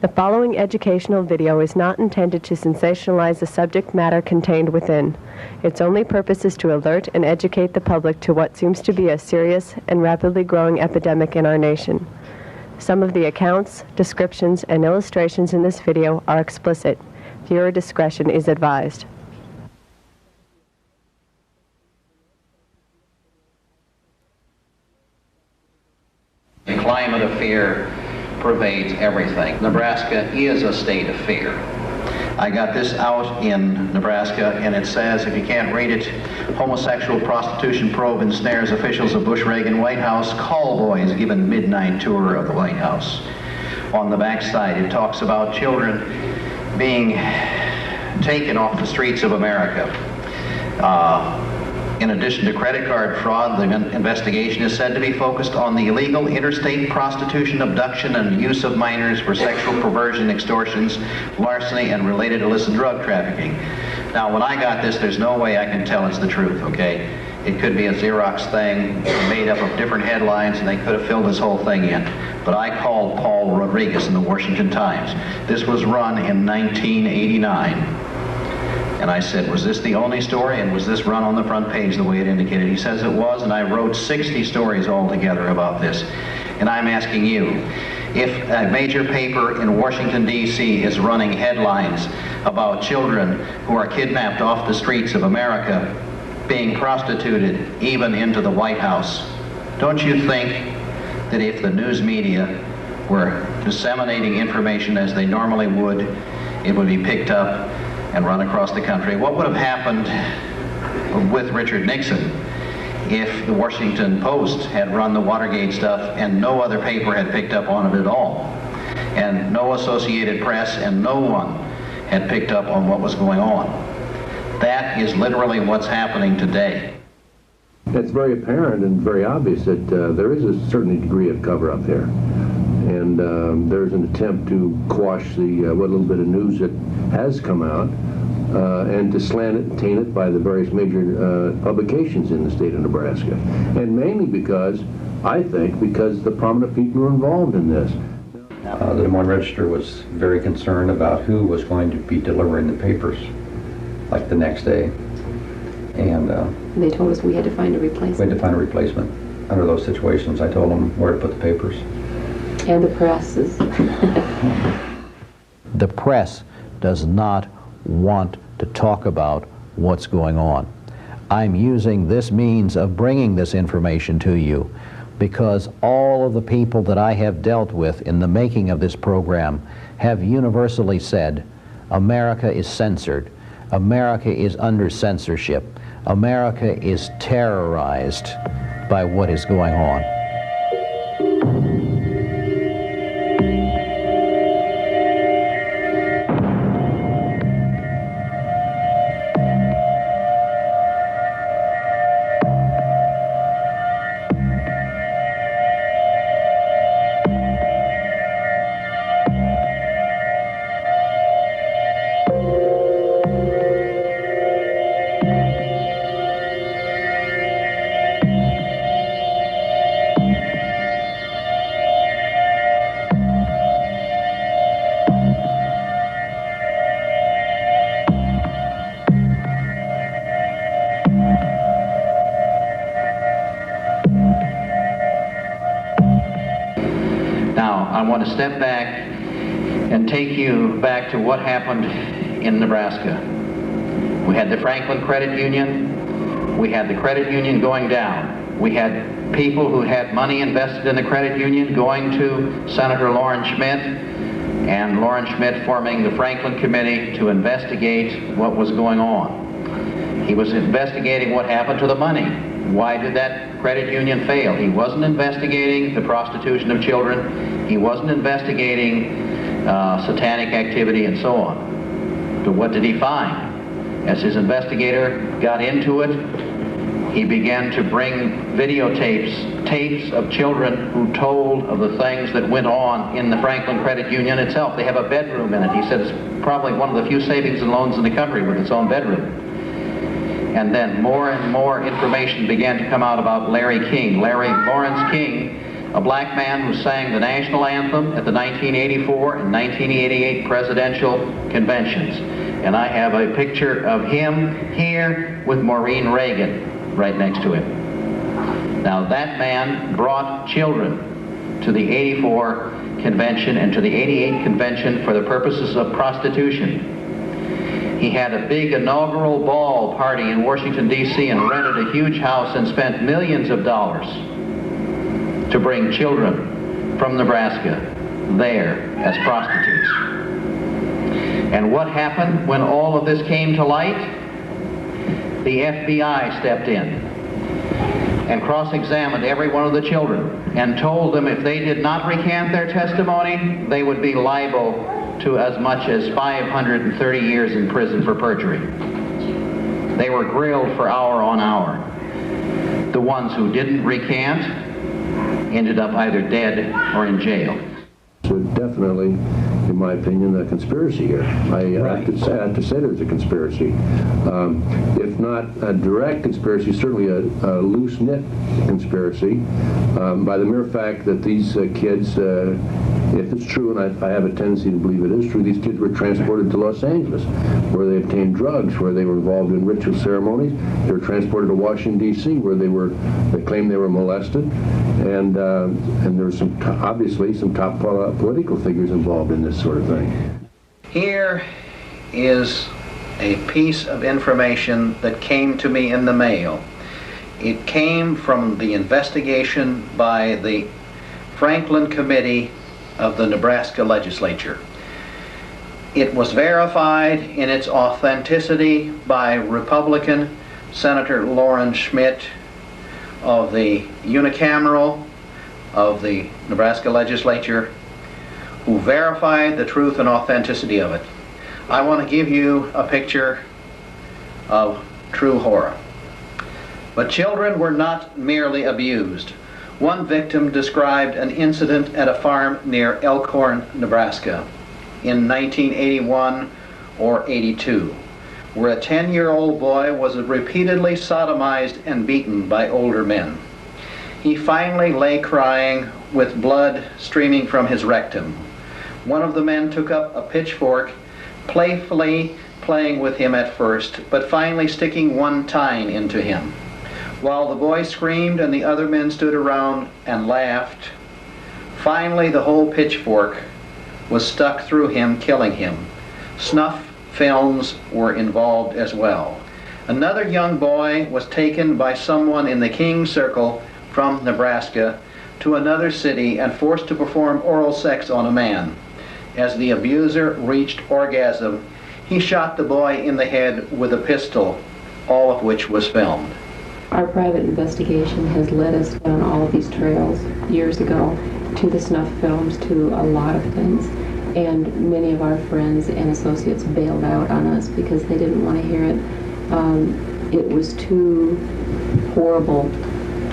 The following educational video is not intended to sensationalize the subject matter contained within. Its only purpose is to alert and educate the public to what seems to be a serious and rapidly growing epidemic in our nation. Some of the accounts, descriptions, and illustrations in this video are explicit. Viewer discretion is advised. The climate of fear pervades everything. Nebraska is a state of fear. I got this out in Nebraska, and it says, if you can't read it, homosexual prostitution probe ensnares officials of Bush-Reagan White House, call boys given midnight tour of the White House. On the backside, it talks about children being taken off the streets of America. In addition to credit card fraud, the investigation is said to be focused on the illegal interstate prostitution, abduction, and use of minors for sexual perversion, extortions, larceny, and related illicit drug trafficking. Now, when I got this, there's no way I can tell it's the truth, okay? It could be a Xerox thing made up of different headlines, and they could have filled this whole thing in. But I called Paul Rodriguez in the Washington Times. This was run in 1989. And I said, was this the only story, and was this run on the front page the way it indicated? He says it was, and I wrote 60 stories altogether about this. And I'm asking you, if a major paper in Washington, D.C. is running headlines about children who are kidnapped off the streets of America, being prostituted even into the White House, don't you think that if the news media were disseminating information as they normally would, it would be picked up and run across the country? What would have happened with Richard Nixon if the Washington Post had run the Watergate stuff and no other paper had picked up on it at all, and no Associated Press and no one had picked up on what was going on? That is literally what's happening today. It's very apparent and very obvious that there is a certain degree of cover-up here. And there's an attempt to quash the what little bit of news that has come out and to slant it and taint it by the various major publications in the state of Nebraska. And mainly because, I think, because the prominent people are involved in this. The Des Moines Register was very concerned about who was going to be delivering the papers, like the next day. And they told us we had to find a replacement. We had to find a replacement. Under those situations, I told them where to put the papers. And the press is... The press does not want to talk about what's going on. I'm using this means of bringing this information to you because all of the people that I have dealt with in the making of this program have universally said, America is censored. America is under censorship. America is terrorized by what is going on. I want to step back and take you back to what happened in Nebraska. We had the Franklin Credit Union. We had the credit union going down. We had people who had money invested in the credit union going to Senator Loren Schmidt, and Loren Schmidt forming the Franklin Committee to investigate what was going on. He was investigating what happened to the money. Why did that credit union fail? He wasn't investigating the prostitution of children. He wasn't investigating satanic activity and so on. But what did he find? As his investigator got into it, he began to bring videotapes, tapes of children who told of the things that went on in the Franklin Credit Union itself. They have a bedroom in it. He said it's probably one of the few savings and loans in the country with its own bedroom. And then more and more information began to come out about Larry King. Lawrence King a black man who sang the national anthem at the 1984 and 1988 presidential conventions. And I have a picture of him here with Maureen Reagan right next to him. Now that man brought children to the 84 convention and to the 88 convention for the purposes of prostitution. He had a big inaugural ball party in Washington, D.C. and rented a huge house and spent millions of dollars to bring children from Nebraska there as prostitutes. And what happened when all of this came to light? The FBI stepped in and cross-examined every one of the children and told them if they did not recant their testimony, they would be liable to as much as 530 years in prison for perjury. They were grilled for hour on hour. The ones who didn't recant ended up either dead or in jail. So definitely, in my opinion, a conspiracy here. I have to say there's a conspiracy. If not a direct conspiracy, certainly a loose-knit conspiracy by the mere fact that these kids, if it's true, and I have a tendency to believe it is true, these kids were transported to Los Angeles, where they obtained drugs, where they were involved in ritual ceremonies. They were transported to Washington, D.C., where they claimed they were molested, and there were obviously some top political figures involved in this sort of thing. Here is a piece of information that came to me in the mail. It came from the investigation by the Franklin Committee of the Nebraska Legislature. It was verified in its authenticity by Republican Senator Loren Schmidt of the unicameral of the Nebraska Legislature, who verified the truth and authenticity of it. I want to give you a picture of true horror. But children were not merely abused. One victim described an incident at a farm near Elkhorn, Nebraska in 1981 or 82, where a 10-year-old boy was repeatedly sodomized and beaten by older men. He finally lay crying with blood streaming from his rectum. One of the men took up a pitchfork, playfully playing with him at first, but finally sticking one tine into him. While the boy screamed and the other men stood around and laughed, finally the whole pitchfork was stuck through him, killing him. Snuff films were involved as well. Another young boy was taken by someone in the King Circle from Nebraska to another city and forced to perform oral sex on a man. As the abuser reached orgasm, he shot the boy in the head with a pistol, all of which was filmed. Our private investigation has led us down all of these trails years ago to the snuff films, to a lot of things. And many of our friends and associates bailed out on us because they didn't want to hear it. It was too horrible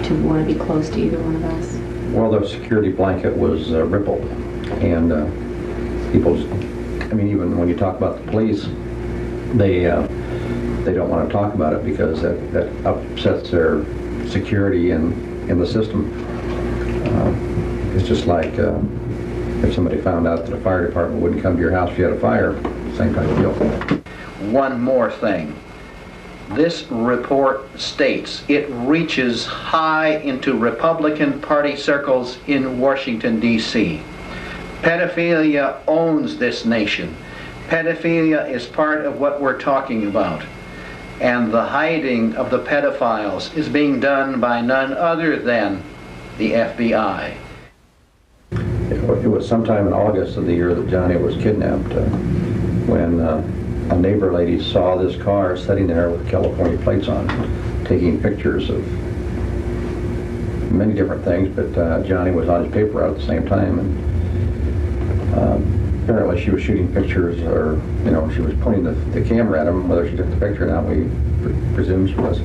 to want to be close to either one of us. Well, the security blanket was rippled, and people, I mean, even when you talk about the police, they don't want to talk about it because that upsets their security in the system. It's just like if somebody found out that a fire department wouldn't come to your house if you had a fire, same kind of deal. One more thing. This report states it reaches high into Republican Party circles in Washington, D.C. Pedophilia owns this nation. Pedophilia is part of what we're talking about. And the hiding of the pedophiles is being done by none other than the FBI. It was sometime in August of the year that Johnny was kidnapped when a neighbor lady saw this car sitting there with California plates on, taking pictures of many different things, but Johnny was on his paper route at the same time, and apparently she was shooting pictures, or she was pointing the camera at him. Whether she took the picture or not, we presume she was.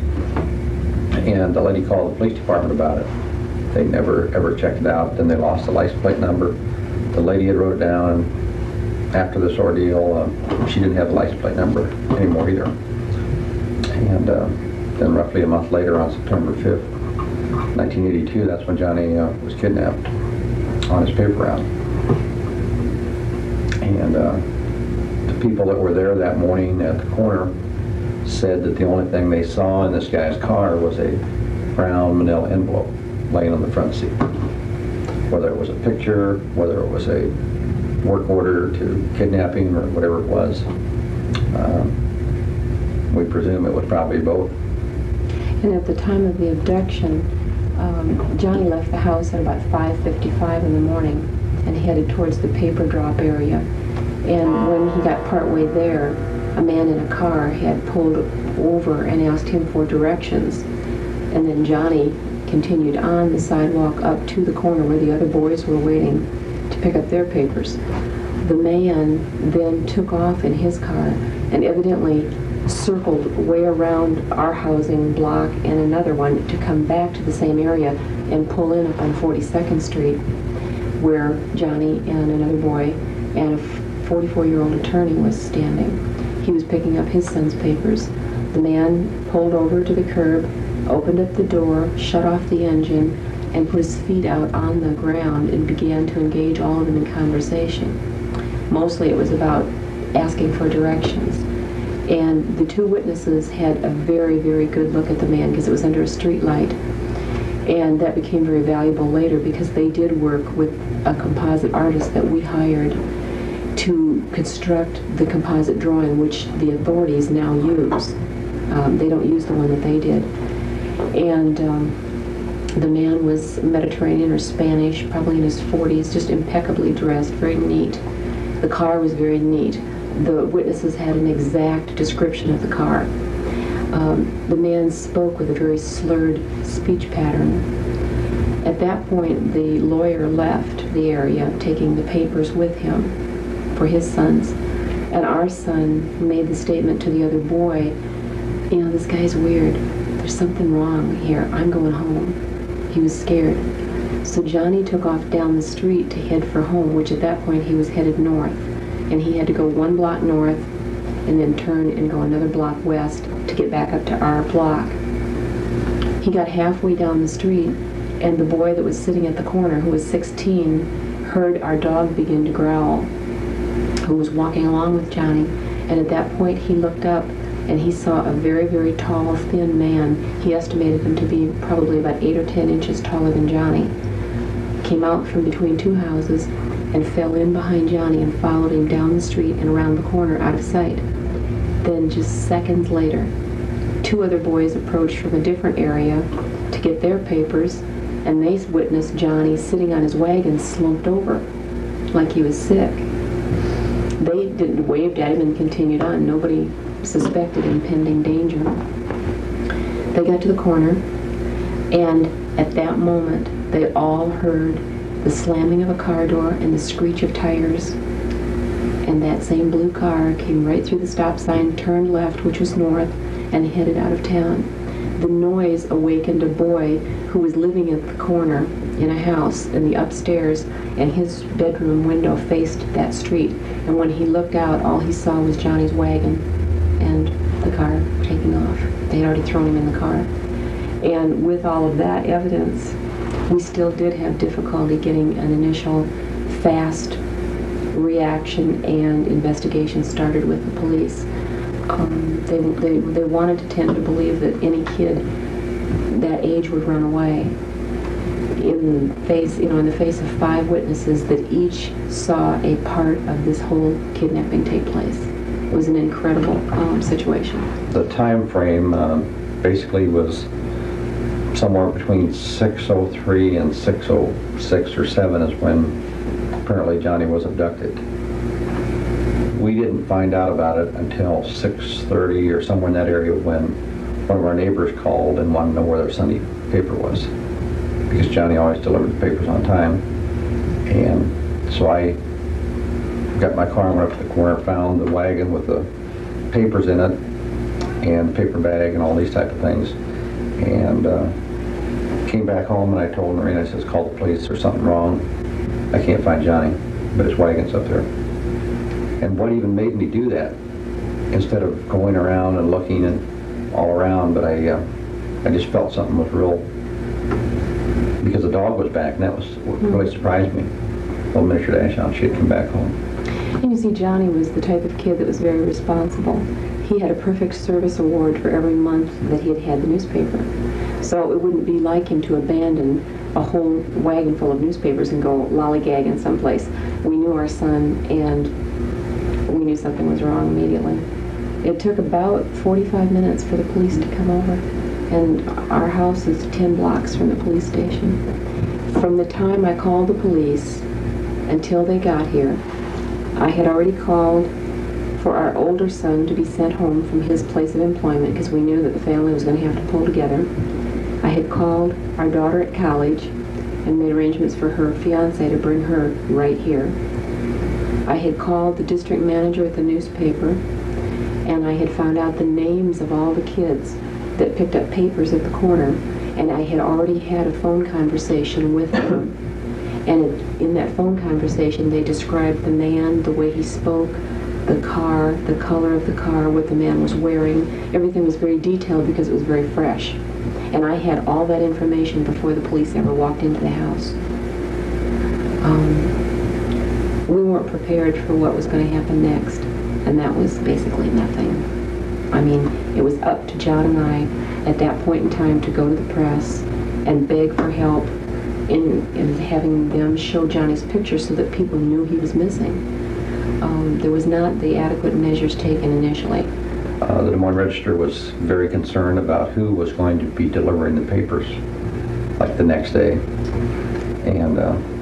And the lady called the police department about it. They never ever checked it out. Then they lost the license plate number. The lady had wrote it down. After this ordeal, she didn't have the license plate number anymore either. And then roughly a month later, on September 5th, 1982, that's when Johnny was kidnapped on his paper route. And the people that were there that morning at the corner said that the only thing they saw in this guy's car was a brown manila envelope laying on the front seat. Whether it was a picture, whether it was a work order to kidnapping or whatever it was, we presume it was probably both. And at the time of the abduction, Johnny left the house at about 5:55 in the morning and headed towards the paper drop area. And when he got partway there, a man in a car had pulled over and asked him for directions. And then Johnny continued on the sidewalk up to the corner where the other boys were waiting to pick up their papers. The man then took off in his car and evidently circled way around our housing block and another one to come back to the same area and pull in up on 42nd Street, where Johnny and another boy and a 44-year-old attorney was standing. He was picking up his son's papers. The man pulled over to the curb, opened up the door, shut off the engine, and put his feet out on the ground and began to engage all of them in conversation. Mostly it was about asking for directions. And the two witnesses had a very, very good look at the man because it was under a street light. And that became very valuable later because they did work with a composite artist that we hired to construct the composite drawing, which the authorities now use. They don't use the one that they did. And the man was Mediterranean or Spanish, probably in his 40s, just impeccably dressed, very neat. The car was very neat. The witnesses had an exact description of the car. The man spoke with a very slurred speech pattern. At that point, the lawyer left the area, taking the papers with him for his sons. And our son made the statement to the other boy, you know, this guy's weird. There's something wrong here. I'm going home. He was scared. So Johnny took off down the street to head for home, which at that point he was headed north. And he had to go one block north and then turn and go another block west to get back up to our block. He got halfway down the street, and the boy that was sitting at the corner, who was 16, heard our dog begin to growl, who was walking along with Johnny. And at that point he looked up and he saw a very, very tall, thin man. He estimated him to be probably about 8 or 10 inches taller than Johnny. Came out from between two houses and fell in behind Johnny and followed him down the street and around the corner out of sight. Then just seconds later, two other boys approached from a different area to get their papers, and they witnessed Johnny sitting on his wagon slumped over like he was sick. They didn't waved at him and continued on. Nobody suspected impending danger. They got to the corner, and at that moment they all heard the slamming of a car door and the screech of tires. And that same blue car came right through the stop sign, turned left, which was north, and headed out of town. The noise awakened a boy who was living at the corner in a house in the upstairs, and his bedroom window faced that street. And when he looked out, all he saw was Johnny's wagon and the car taking off. They had already thrown him in the car. And with all of that evidence, we still did have difficulty getting an initial fast reaction and investigation started with the police. They wanted to tend to believe that any kid that age would run away. In the face of 5 witnesses that each saw a part of this whole kidnapping take place. It was an incredible situation. The time frame basically was somewhere between 6:03 and 6:06 or 7 is when apparently Johnny was abducted. We didn't find out about it until 6:30 or somewhere in that area when one of our neighbors called and wanted to know where their Sunday paper was, because Johnny always delivered the papers on time. And so I got my car and went up to the corner, found the wagon with the papers in it and the paper bag and all these type of things, and came back home and I told Noreen, I says, call the police, there's something wrong. I can't find Johnny, but his wagon's up there. And what even made me do that, instead of going around and looking and all around, but I just felt something was real because the dog was back, and that was what really surprised me. Well, Mr. Dashout, she had come back home. And you see, Johnny was the type of kid that was very responsible. He had a perfect service award for every month that he had had the newspaper. So it wouldn't be like him to abandon a whole wagon full of newspapers and go lollygag in someplace. We knew our son, and we knew something was wrong immediately. It took about 45 minutes for the police to come over, and our house is 10 blocks from the police station. From the time I called the police until they got here, I had already called for our older son to be sent home from his place of employment because we knew that the family was going to have to pull together. I had called our daughter at college and made arrangements for her fiancé to bring her right here. I had called the district manager at the newspaper, and I had found out the names of all the kids that picked up papers at the corner, and I had already had a phone conversation with them. And in that phone conversation, they described the man, the way he spoke, the car, the color of the car, what the man was wearing. Everything was very detailed because it was very fresh. And I had all that information before the police ever walked into the house. We weren't prepared for what was going to happen next, and that was basically nothing. I mean, it was up to John and I at that point in time to go to the press and beg for help in having them show Johnny's picture so that people knew he was missing. There was not the adequate measures taken initially. The Des Moines Register was very concerned about who was going to be delivering the papers, like the next day. And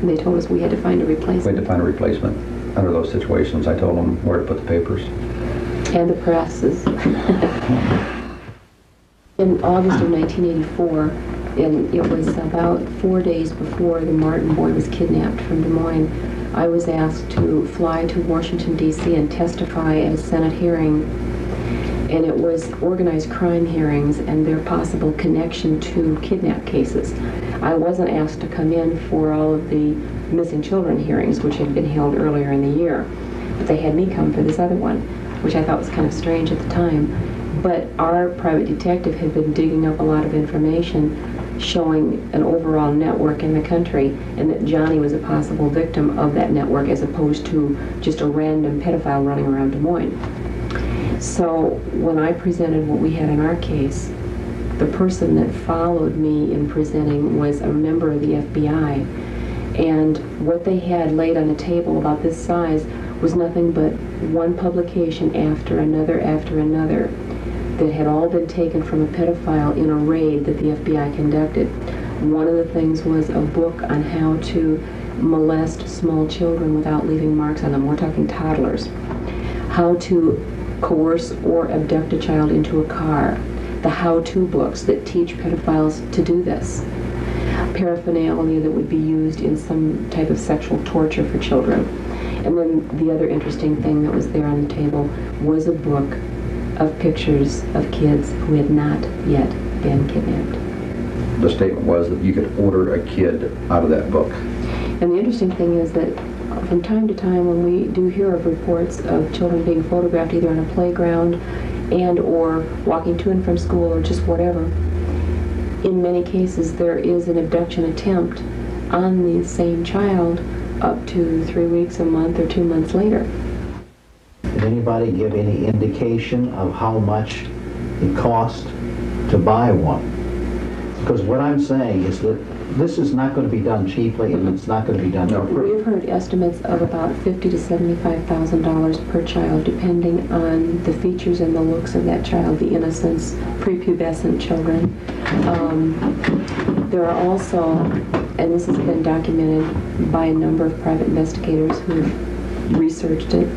they told us we had to find a replacement. we had to find a replacement. Under those situations, I told them where to put the papers. And the presses. In August of 1984, and it was about 4 days before the Martin boy was kidnapped from Des Moines, I was asked to fly to Washington, D.C. and testify at a Senate hearing. And it was organized crime hearings and their possible connection to kidnap cases. I wasn't asked to come in for all of the missing children hearings, which had been held earlier in the year. But they had me come for this other one, which I thought was kind of strange at the time. But our private detective had been digging up a lot of information showing an overall network in the country, and that Johnny was a possible victim of that network as opposed to just a random pedophile running around Des Moines. So when I presented what we had in our case, the person that followed me in presenting was a member of the FBI, and what they had laid on a table about this size was nothing but one publication after another that had all been taken from a pedophile in a raid that the FBI conducted. One of the things was a book on how to molest small children without leaving marks on them. We're talking toddlers. How to coerce or abduct a child into a car. The how-to books that teach pedophiles to do this. Paraphernalia that would be used in some type of sexual torture for children. And then the other interesting thing that was there on the table was a book of pictures of kids who had not yet been kidnapped. The statement was that you could order a kid out of that book. And the interesting thing is that from time to time when we do hear of reports of children being photographed either on a playground and or walking to and from school or just whatever, in many cases there is an abduction attempt on the same child up to 3 weeks, a month, or 2 months later. Did anybody give any indication of how much it cost to buy one? Because what I'm saying is that this is not going to be done cheaply, and it's not going to be done for free. We've heard estimates of about $50,000 to $75,000 per child, depending on the features and the looks of that child, the innocence, prepubescent children. There are also, and this has been documented by a number of private investigators who've researched it,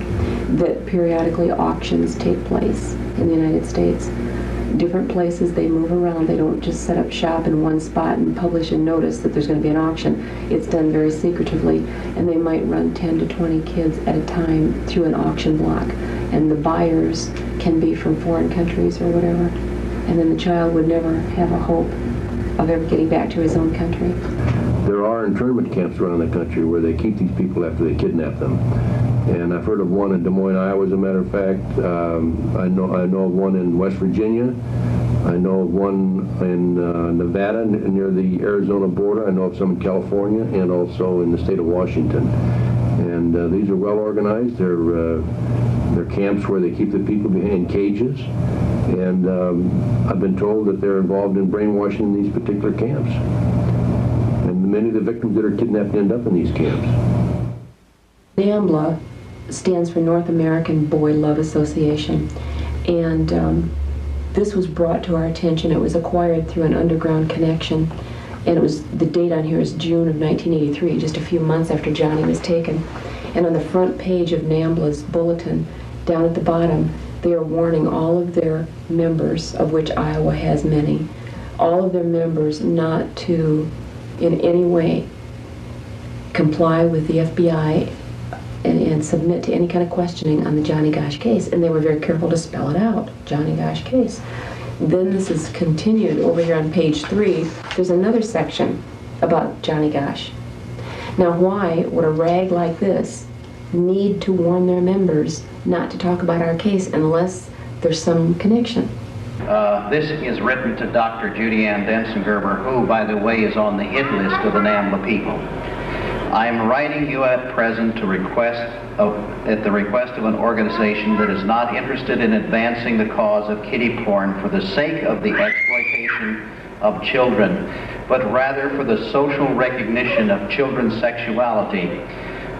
that periodically auctions take place in the United States. Different places, they move around. They don't just set up shop in one spot and publish a notice that there's going to be an auction. It's done very secretively, and they might run 10 to 20 kids at a time through an auction block. And the buyers can be from foreign countries or whatever. And then the child would never have a hope of ever getting back to his own country. There are internment camps around the country where they keep these people after they kidnap them. And I've heard of one in Des Moines, Iowa, as a matter of fact. I know of one in West Virginia. I know of one in Nevada near the Arizona border. I know of some in California and also in the state of Washington. And these are well organized. They're camps where they keep the people in cages. And I've been told that they're involved in brainwashing in these particular camps. And many of the victims that are kidnapped end up in these camps. NAMBLA stands for North American Boy Love Association. And this was brought to our attention. It was acquired through an underground connection. And it was, the date on here is June of 1983, just a few months after Johnny was taken. And on the front page of NAMBLA's bulletin, down at the bottom, they are warning all of their members, of which Iowa has many, all of their members not to in any way comply with the FBI and submit to any kind of questioning on the Johnny Gosch case. And they were very careful to spell it out, Johnny Gosch case. Then this is continued over here on page 3. There's another section about Johnny Gosch. Now, why would a rag like this need to warn their members not to talk about our case unless there's some connection? This is written to Dr. Judy Ann Denson-Gerber, who, by the way, is on the hit list of the NAMBLA people. I am writing you at present at the request of an organization that is not interested in advancing the cause of kiddie porn for the sake of the exploitation of children, but rather for the social recognition of children's sexuality,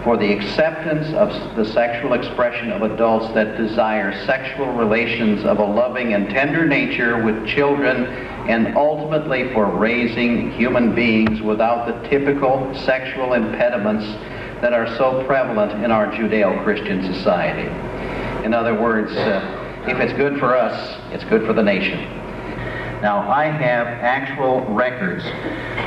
for the acceptance of the sexual expression of adults that desire sexual relations of a loving and tender nature with children, and ultimately for raising human beings without the typical sexual impediments that are so prevalent in our Judeo-Christian society. In other words, if it's good for us, it's good for the nation. Now, I have actual records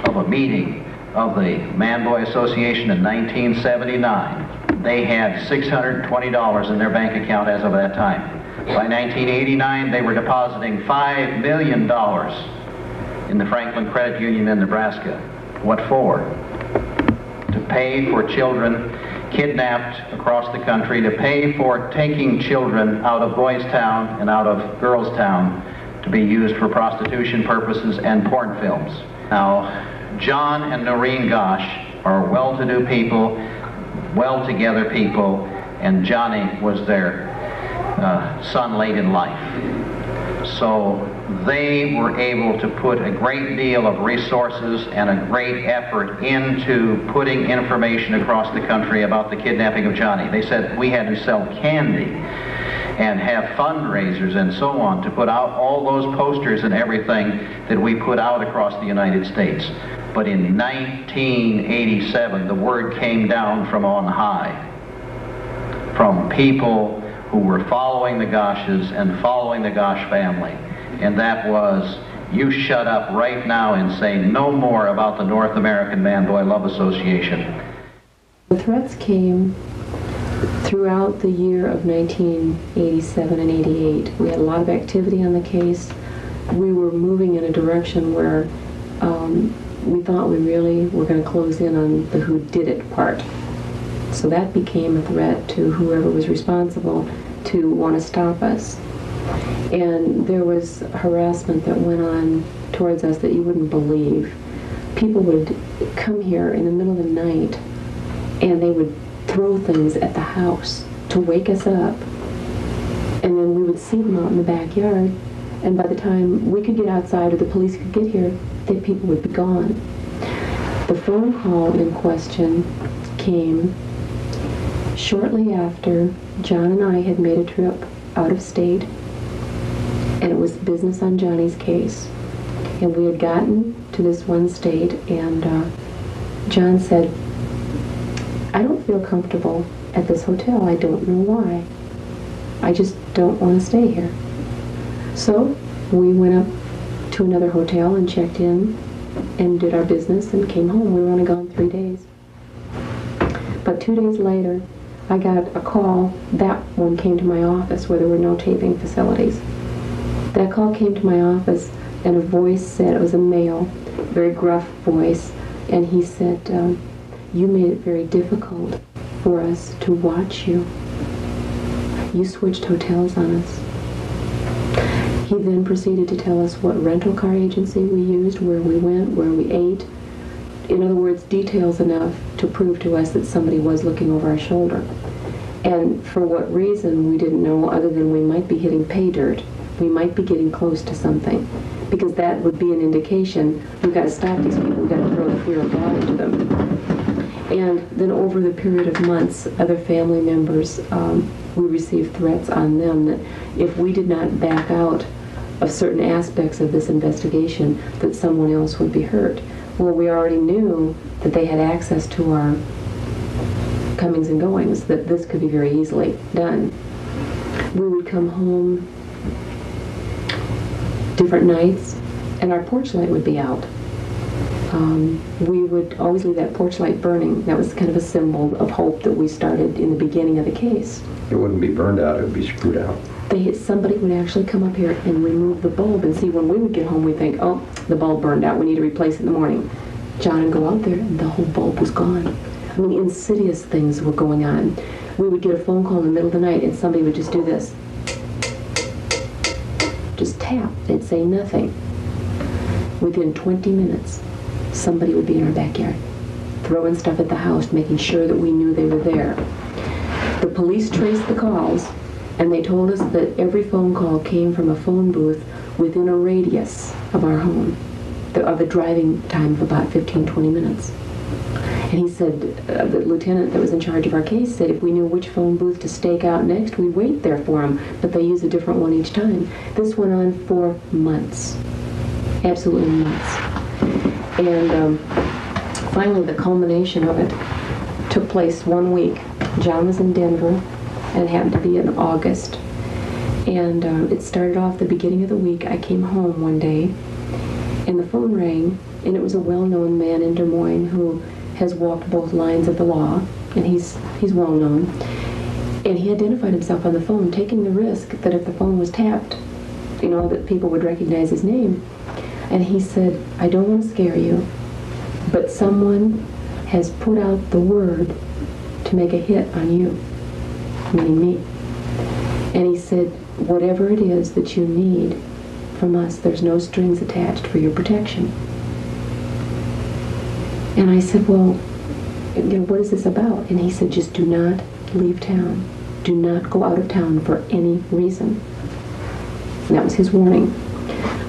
of a meeting of the Man-Boy Association in 1979. They had $620 in their bank account as of that time. By 1989, they were depositing $5 million in the Franklin Credit Union in Nebraska. What for? To pay for children kidnapped across the country, to pay for taking children out of Boys Town and out of Girls Town to be used for prostitution purposes and porn films. Now, John and Noreen Gosch are well-to-do people, well-together people, and Johnny was their son late in life. So they were able to put a great deal of resources and a great effort into putting information across the country about the kidnapping of Johnny. They said we had to sell candy and have fundraisers and so on to put out all those posters and everything that we put out across the United States. But in 1987, the word came down from on high, from people who were following the Gosches and following the Gosch family. And that was, you shut up right now and say no more about the North American Man-Boy Love Association. The threats came throughout the year of 1987 and 88. We had a lot of activity on the case. We were moving in a direction where we thought we really were going to close in on the who did it part. So that became a threat to whoever was responsible to want to stop us. And there was harassment that went on towards us that you wouldn't believe. People would come here in the middle of the night and they would throw things at the house to wake us up. And then we would see them out in the backyard. And by the time we could get outside or the police could get here, the people would be gone. The phone call in question came shortly after John and I had made a trip out of state, and it was business on Johnny's case. And we had gotten to this one state, and John said, I don't feel comfortable at this hotel. I don't know why. I just don't want to stay here. So we went up to another hotel and checked in and did our business and came home. We were only gone 3 days. But 2 days later, I got a call. That one came to my office where there were no taping facilities. That call came to my office and a voice said, it was a male, very gruff voice, and he said, you made it very difficult for us to watch you. You switched hotels on us. He then proceeded to tell us what rental car agency we used, where we went, where we ate. In other words, details enough to prove to us that somebody was looking over our shoulder. And for what reason, we didn't know, other than we might be hitting pay dirt. We might be getting close to something, because that would be an indication we've got to stop these people, we've got to throw the fear of God into them. And then over the period of months, other family members, we received threats on them that if we did not back out of certain aspects of this investigation, that someone else would be hurt. Well, we already knew that they had access to our comings and goings, that this could be very easily done. We would come home different nights, and our porch light would be out. We would always leave that porch light burning. That was kind of a symbol of hope that we started in the beginning of the case. It wouldn't be burned out, it would be screwed out. Somebody would actually come up here and remove the bulb, and see, when we would get home, we'd think, oh, the bulb burned out, we need to replace it in the morning. John would go out there, and the whole bulb was gone. I mean, insidious things were going on. We would get a phone call in the middle of the night, and somebody would just do this. Just tap. They'd say nothing. Within 20 minutes, somebody would be in our backyard, throwing stuff at the house, making sure that we knew they were there. The police traced the calls, and they told us that every phone call came from a phone booth within a radius of our home, of a driving time of about 15-20 minutes. And he said, the lieutenant that was in charge of our case said if we knew which phone booth to stake out next, we'd wait there for him, but they use a different one each time. This went on for months, absolutely months. And finally, the culmination of it took place one week. John was in Denver, and it happened to be in August. And it started off the beginning of the week. I came home one day, and the phone rang, and it was a well-known man in Des Moines who has walked both lines of the law, and he's well known. And he identified himself on the phone, taking the risk that if the phone was tapped, that people would recognize his name. And he said, I don't want to scare you, but someone has put out the word to make a hit on you, meaning me. And he said, whatever it is that you need from us, there's no strings attached for your protection. And I said, well, what is this about? And he said, just do not leave town. Do not go out of town for any reason. And that was his warning.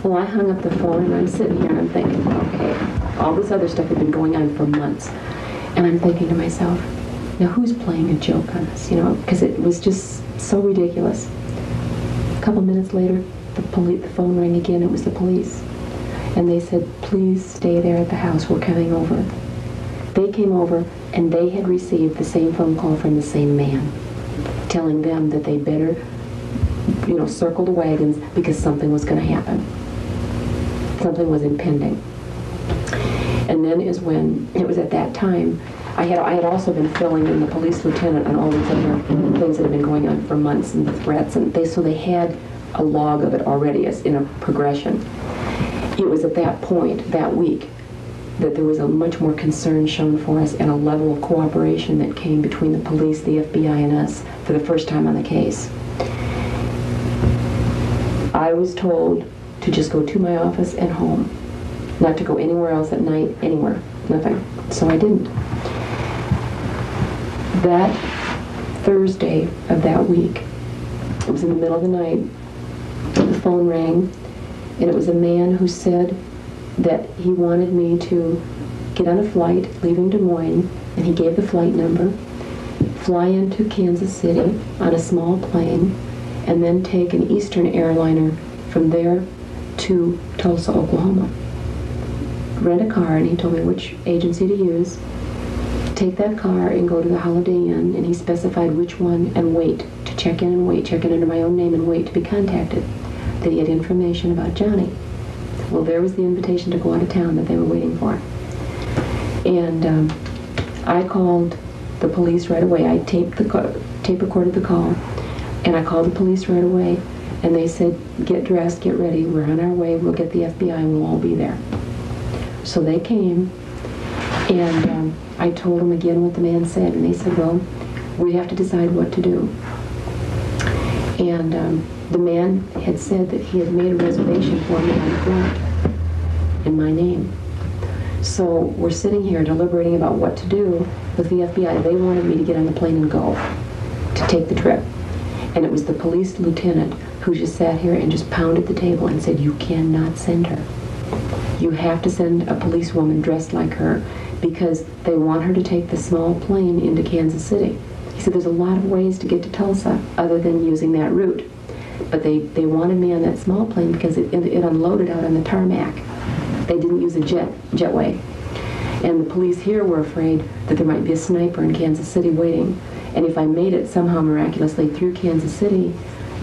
Well, I hung up the phone, and I'm sitting here, and I'm thinking, okay, all this other stuff had been going on for months. And I'm thinking to myself, now who's playing a joke on us? Because it was just so ridiculous. A couple minutes later, the phone rang again. It was the police. And they said, please stay there at the house. We're coming over. They came over, and they had received the same phone call from the same man, telling them that they better, circle the wagons because something was going to happen. Something was impending. And then is when, it was at that time, I had also been filling in the police lieutenant on all these other things that had been going on for months, and the threats, and so they had a log of it already as in a progression. It was at that point, that week, that there was a much more concern shown for us and a level of cooperation that came between the police, the FBI, and us for the first time on the case. I was told to just go to my office and home, not to go anywhere else at night, anywhere, nothing. So I didn't. That Thursday of that week, it was in the middle of the night, the phone rang, and it was a man who said that he wanted me to get on a flight leaving Des Moines, and he gave the flight number, fly into Kansas City on a small plane, and then take an Eastern airliner from there to Tulsa, Oklahoma. Rent a car, and he told me which agency to use. Take that car and go to the Holiday Inn, and he specified which one, and wait to check in and wait, check in under my own name and wait to be contacted. That he had information about Johnny. Well, there was the invitation to go out of town that they were waiting for. And I called the police right away. I tape recorded the call, and I called the police right away, and they said, get dressed, get ready, we're on our way, we'll get the FBI, and we'll all be there. So they came, and I told them again what the man said, and they said, well, we have to decide what to do. And The man had said that he had made a reservation for me on the front in my name. So we're sitting here deliberating about what to do with the FBI. They wanted me to get on the plane and go, to take the trip. And it was the police lieutenant who just sat here and just pounded the table and said, you cannot send her. You have to send a policewoman dressed like her because they want her to take the small plane into Kansas City. He said there's a lot of ways to get to Tulsa other than using that route. But they wanted me on that small plane because it unloaded out on the tarmac. They didn't use a jetway. And the police here were afraid that there might be a sniper in Kansas City waiting. And if I made it somehow miraculously through Kansas City,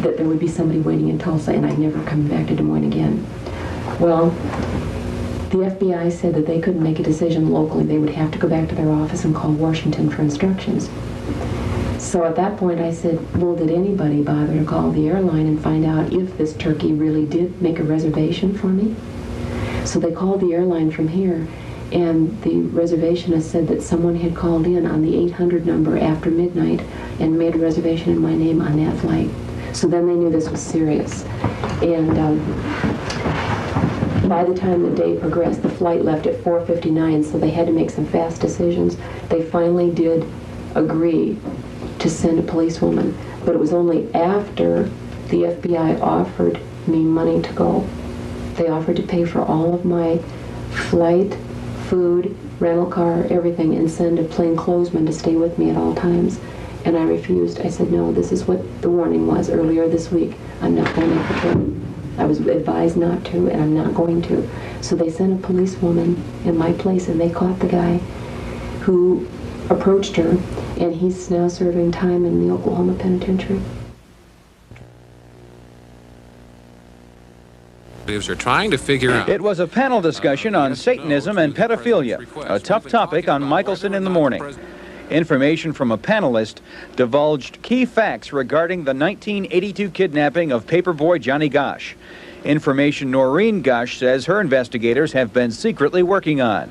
that there would be somebody waiting in Tulsa and I'd never come back to Des Moines again. Well, the FBI said that they couldn't make a decision locally. They would have to go back to their office and call Washington for instructions. So at that point I said, well, did anybody bother to call the airline and find out if this turkey really did make a reservation for me? So they called the airline from here, and the reservationist said that someone had called in on the 800 number after midnight and made a reservation in my name on that flight. So then they knew this was serious. And by the time the day progressed, the flight left at 4:59, so they had to make some fast decisions. They finally did agree to send a policewoman, but it was only after the FBI offered me money to go. They offered to pay for all of my flight, food, rental car, everything, and send a plainclothesman to stay with me at all times. And I refused. I said, no, this is what the warning was earlier this week. I'm not going to the trip. I was advised not to, and I'm not going to. So they sent a policewoman in my place, and they caught the guy who approached her, and he's now serving time in the Oklahoma penitentiary. Are trying to figure out. It was a panel discussion on Satanism and pedophilia, a tough topic on Michelson in the Morning. Information from a panelist divulged key facts regarding the 1982 kidnapping of paperboy Johnny Gosch. Information Noreen Gosch says her investigators have been secretly working on.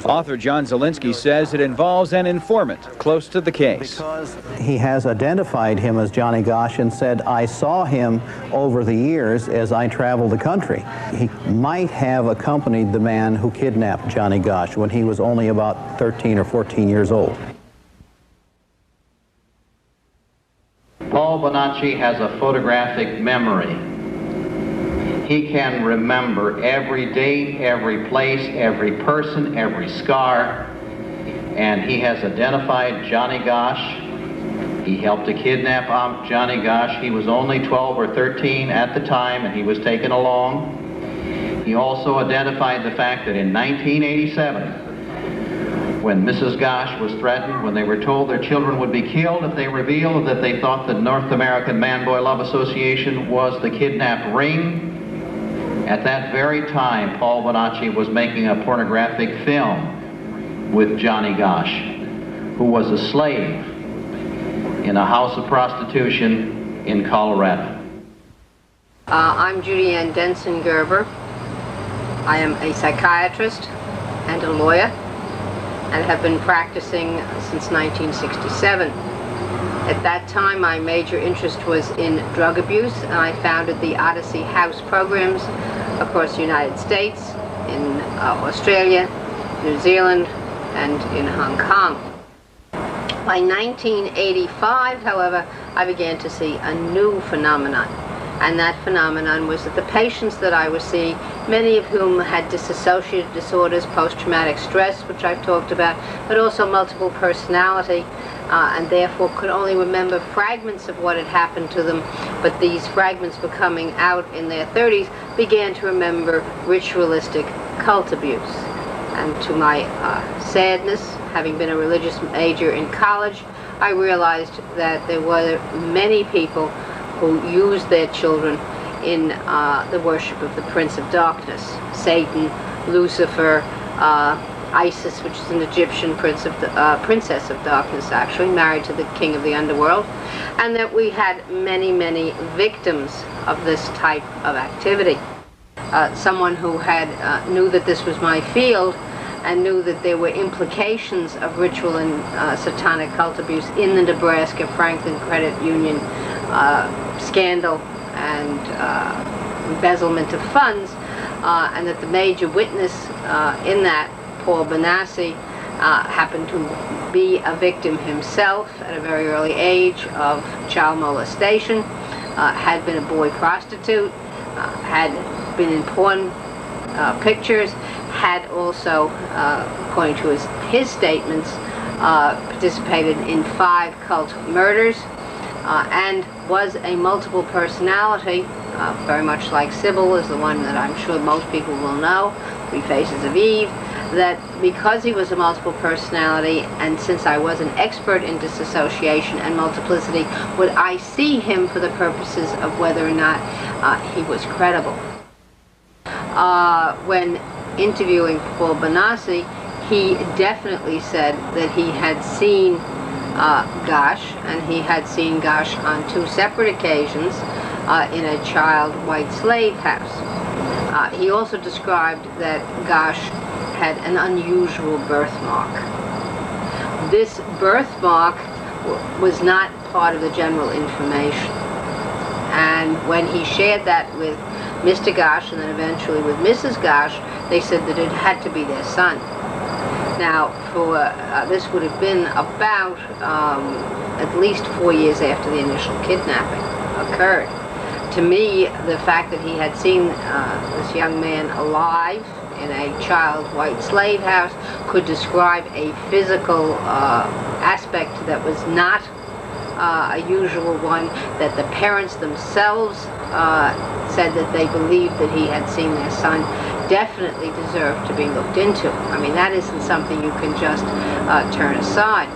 Author John Zielinski says it involves an informant close to the case. Because he has identified him as Johnny Gosch and said, I saw him over the years as I traveled the country. He might have accompanied the man who kidnapped Johnny Gosch when he was only about 13 or 14 years old. Paul Bonacci has a photographic memory. He can remember every date, every place, every person, every scar, and he has identified Johnny Gosch. He helped to kidnap Johnny Gosch. He was only 12 or 13 at the time, and he was taken along. He also identified the fact that in 1987, when Mrs. Gosch was threatened, when they were told their children would be killed if they revealed that they thought the North American Man-Boy Love Association was the kidnapped ring, at that very time, Paul Bonacci was making a pornographic film with Johnny Gosch, who was a slave in a house of prostitution in Colorado. I'm Judy Ann Denson Gerber. I am a psychiatrist and a lawyer, and have been practicing since 1967. At that time, my major interest was in drug abuse, and I founded the Odyssey House programs across the United States, in Australia, New Zealand, and in Hong Kong. By 1985, however, I began to see a new phenomenon, and that phenomenon was that the patients that I was seeing, many of whom had dissociative disorders, post-traumatic stress, which I've talked about, but also multiple personality, and therefore could only remember fragments of what had happened to them, but these fragments were coming out in their 30s, began to remember ritualistic cult abuse. And to my sadness, having been a religious major in college, I realized that there were many people who used their children in the worship of the Prince of Darkness, Satan, Lucifer, Isis, which is an Egyptian princess of darkness, actually, married to the king of the underworld, and that we had many, many victims of this type of activity. Someone who knew that this was my field and knew that there were implications of ritual and satanic cult abuse in the Nebraska Franklin Credit Union scandal and embezzlement of funds, and that the major witness in that, Paul Benassi, happened to be a victim himself at a very early age of child molestation, had been a boy prostitute, had been in porn pictures, had also, according to his statements, participated in 5 cult murders, and was a multiple personality, very much like Sybil is the one that I'm sure most people will know, 3 Faces of Eve, that because he was a multiple personality, and since I was an expert in disassociation and multiplicity, would I see him for the purposes of whether or not he was credible. When interviewing Paul Benassi, he definitely said that he had seen Gosh, and he had seen Gosh on 2 separate occasions in a child white slave house. He also described that Gosh had an unusual birthmark. This birthmark was not part of the general information. And when he shared that with Mr. Gosh and then eventually with Mrs. Gosh, they said that it had to be their son. Now, this would have been about at least 4 years after the initial kidnapping occurred. To me, the fact that he had seen this young man alive in a child white slave house could describe a physical aspect that was not a usual one, that the parents themselves said that they believed that he had seen their son, definitely deserved to be looked into. I mean, that isn't something you can just turn aside.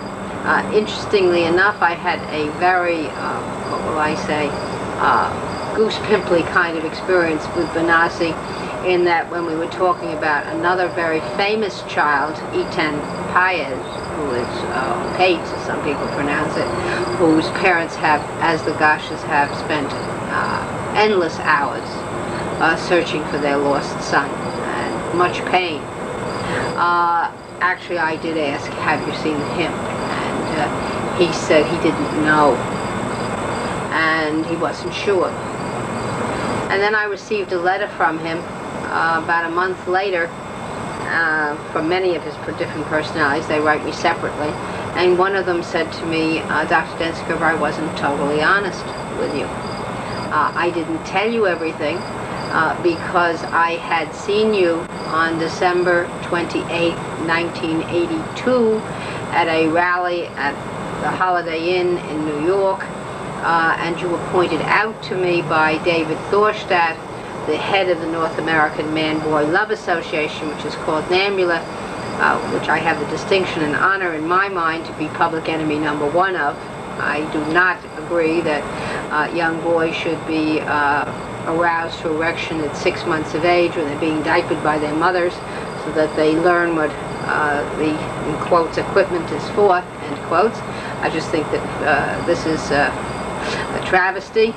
Interestingly enough, I had a very, what will I say, goose-pimply kind of experience with Benassi, in that when we were talking about another very famous child, Etan Paez, who is Pate, as some people pronounce it, whose parents have, as the Goshes have, spent endless hours searching for their lost son, and much pain. Actually, I did ask, have you seen him? And he said he didn't know, and he wasn't sure. And then I received a letter from him about a month later from many of his different personalities. They write me separately. And one of them said to me, Dr. Denzinger, I wasn't totally honest with you. I didn't tell you everything because I had seen you on December 28, 1982 at a rally at the Holiday Inn in New York, and you were pointed out to me by David Thorstadt, the head of the North American Man-Boy Love Association, which is called NAMBULA, which I have the distinction and honor in my mind to be public enemy number 1 of. I do not agree that young boys should be aroused to erection at 6 months of age when they're being diapered by their mothers so that they learn what the, in quotes, equipment is for, end quotes. I just think that this is a travesty,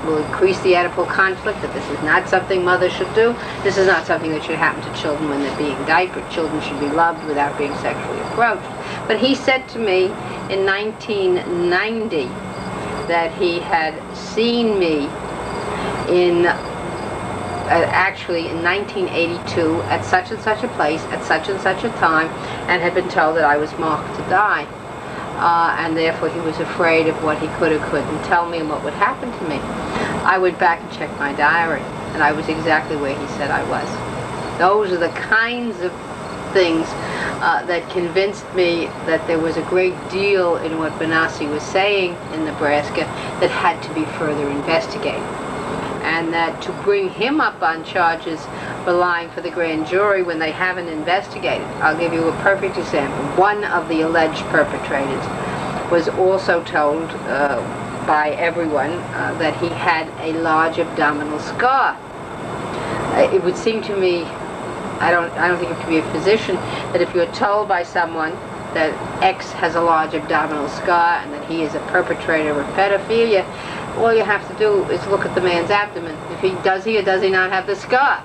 will increase the Oedipal conflict, that this is not something mothers should do. This is not something that should happen to children when they're being diapered. Children should be loved without being sexually approached. But he said to me in 1990 that he had seen me in, actually in 1982 at such and such a place, at such and such a time, and had been told that I was marked to die. And therefore he was afraid of what he could or couldn't tell me and what would happen to me. I went back and checked my diary, and I was exactly where he said I was. Those are the kinds of things that convinced me that there was a great deal in what Benassi was saying in Nebraska that had to be further investigated. And that to bring him up on charges for lying for the grand jury when they haven't investigated. I'll give you a perfect example. One of the alleged perpetrators was also told by everyone that he had a large abdominal scar. It would seem to me, I don't think you have to be a physician, that if you're told by someone that X has a large abdominal scar and that he is a perpetrator of pedophilia, all you have to do is look at the man's abdomen. If does he or does he not have the scar?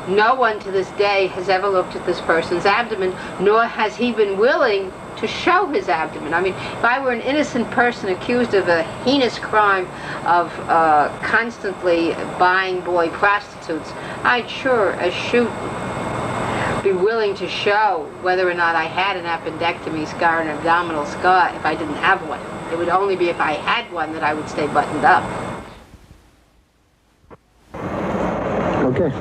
No one to this day has ever looked at this person's abdomen, nor has he been willing to show his abdomen. I mean, if I were an innocent person accused of a heinous crime of constantly buying boy prostitutes, I'd sure as shoot be willing to show whether or not I had an appendectomy scar, an abdominal scar, if I didn't have one. It would only be if I had one that I would stay buttoned up. Okay.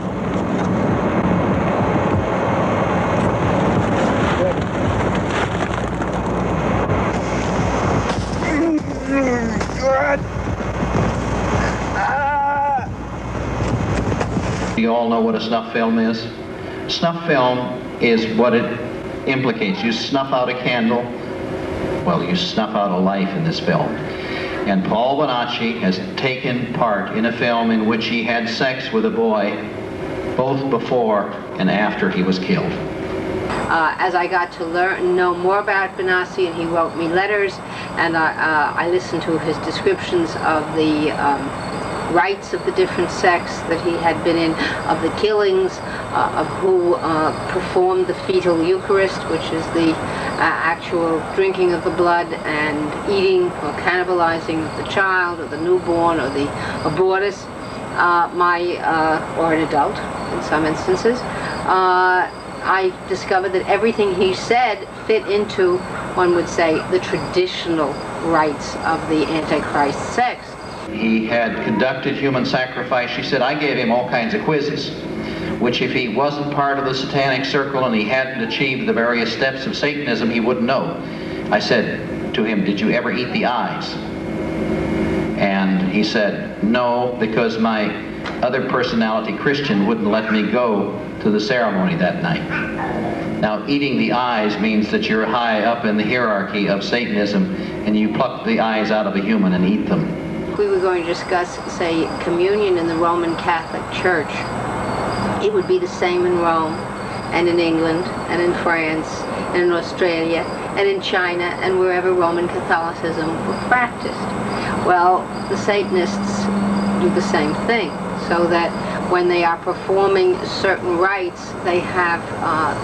You all know what a snuff film is? Snuff film is what it implicates. You snuff out a candle, well, you snuff out a life in this film. And Paul Bonacci has taken part in a film in which he had sex with a boy both before and after he was killed. As I got to know more about Bonacci, and he wrote me letters, and I listened to his descriptions of the rites of the different sects that he had been in, of the killings, of who performed the fetal Eucharist, which is the actual drinking of the blood and eating or cannibalizing of the child or the newborn or the abortus, or an adult in some instances. I discovered that everything he said fit into, one would say, the traditional rites of the Antichrist sects. He had conducted human sacrifice. She said, I gave him all kinds of quizzes, which if he wasn't part of the satanic circle and he hadn't achieved the various steps of Satanism, he wouldn't know. I said to him, did you ever eat the eyes? And he said, no, because my other personality, Christian, wouldn't let me go to the ceremony that night. Now, eating the eyes means that you're high up in the hierarchy of Satanism and you pluck the eyes out of a human and eat them. We were going to discuss, say, communion in the Roman Catholic Church. It would be the same in Rome, and in England, and in France, and in Australia, and in China, and wherever Roman Catholicism were practiced. Well, the Satanists do the same thing, so that when they are performing certain rites, they have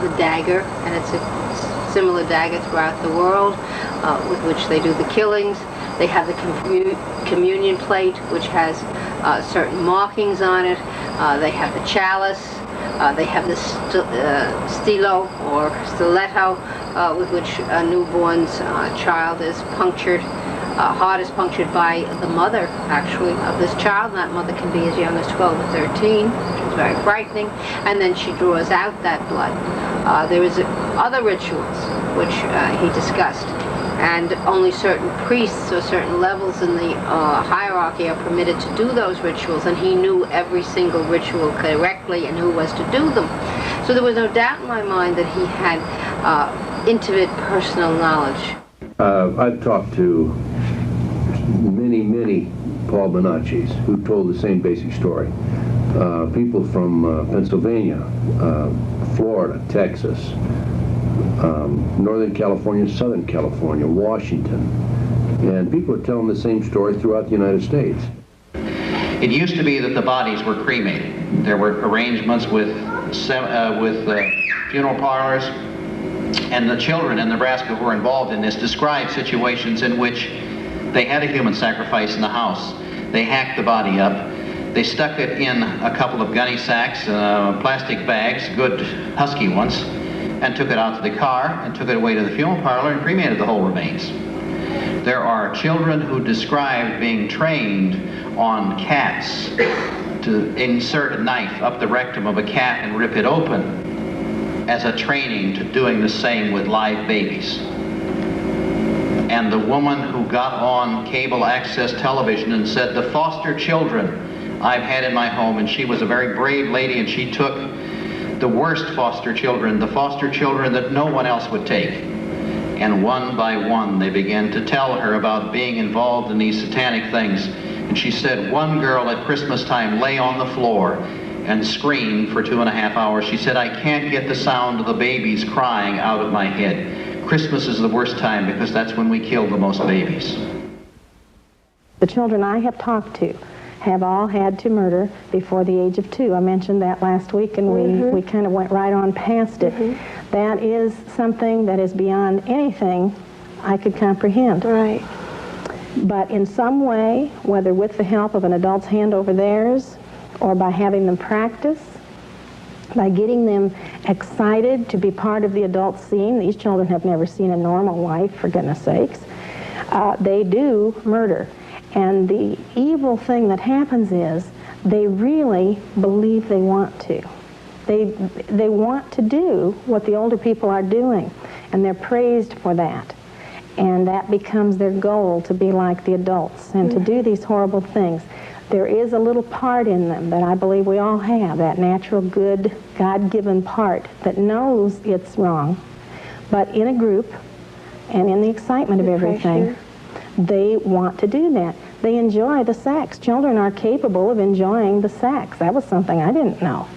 the dagger, and it's a similar dagger throughout the world, with which they do the killings. They have the communion plate, which has certain markings on it. They have the chalice. They have the stilo or stiletto, with which a newborn's child is punctured. Heart is punctured by the mother, actually, of this child. And that mother can be as young as 12 or 13, which is very frightening. And then she draws out that blood. There is other rituals, which he discussed. And only certain priests or certain levels in the hierarchy are permitted to do those rituals, and he knew every single ritual correctly and who was to do them. So there was no doubt in my mind that he had intimate personal knowledge. I've talked to many Paul Bonaccis who told the same basic story. People from Pennsylvania, Florida, Texas, Northern California, Southern California, Washington, and people are telling the same story throughout the United States. It used to be that the bodies were cremated. There were arrangements with funeral parlors, and the children in Nebraska who were involved in this described situations in which they had a human sacrifice in the house. They hacked the body up. They stuck it in a couple of gunny sacks, plastic bags, good husky ones, and took it out to the car and took it away to the funeral parlor and cremated the whole remains. There are children who described being trained on cats to insert a knife up the rectum of a cat and rip it open as a training to doing the same with live babies. And the woman who got on cable access television and said, the foster children I've had in my home, and she was a very brave lady, and she took the worst foster children, the foster children that no one else would take. And one by one, they began to tell her about being involved in these satanic things. And she said one girl at Christmas time lay on the floor and screamed for 2.5 hours. She said, I can't get the sound of the babies crying out of my head. Christmas is the worst time because that's when we kill the most babies. The children I have talked to have all had to murder before the age of 2. I mentioned that last week, and we kind of went right on past it. That is something that is beyond anything I could comprehend. Right. But in some way, whether with the help of an adult's hand over theirs, or by having them practice, by getting them excited to be part of the adult scene. These children have never seen a normal life, for goodness sakes. They do murder. And the evil thing that happens is they really believe they want to. They want to do what the older people are doing, and they're praised for that. And that becomes their goal, to be like the adults and to do these horrible things. There is a little part in them that I believe we all have, that natural, good, God-given part that knows it's wrong. But in a group and in the excitement of everything, they want to do that. They enjoy the sex. Children are capable of enjoying the sex. That was something I didn't know.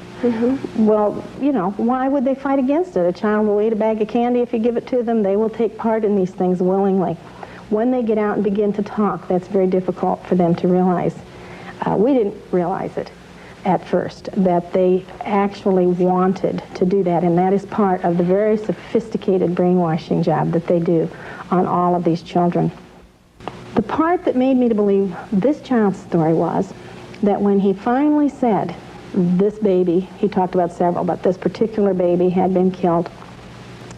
Well, you know, why would they fight against it? A child will eat a bag of candy if you give it to them. They will take part in these things willingly. When they get out and begin to talk, that's very difficult for them to realize. We didn't realize it at first, that they actually wanted to do that, and that is part of the very sophisticated brainwashing job that they do on all of these children. The part that made me to believe this child's story was that when he finally said, this baby, he talked about several, but this particular baby had been killed,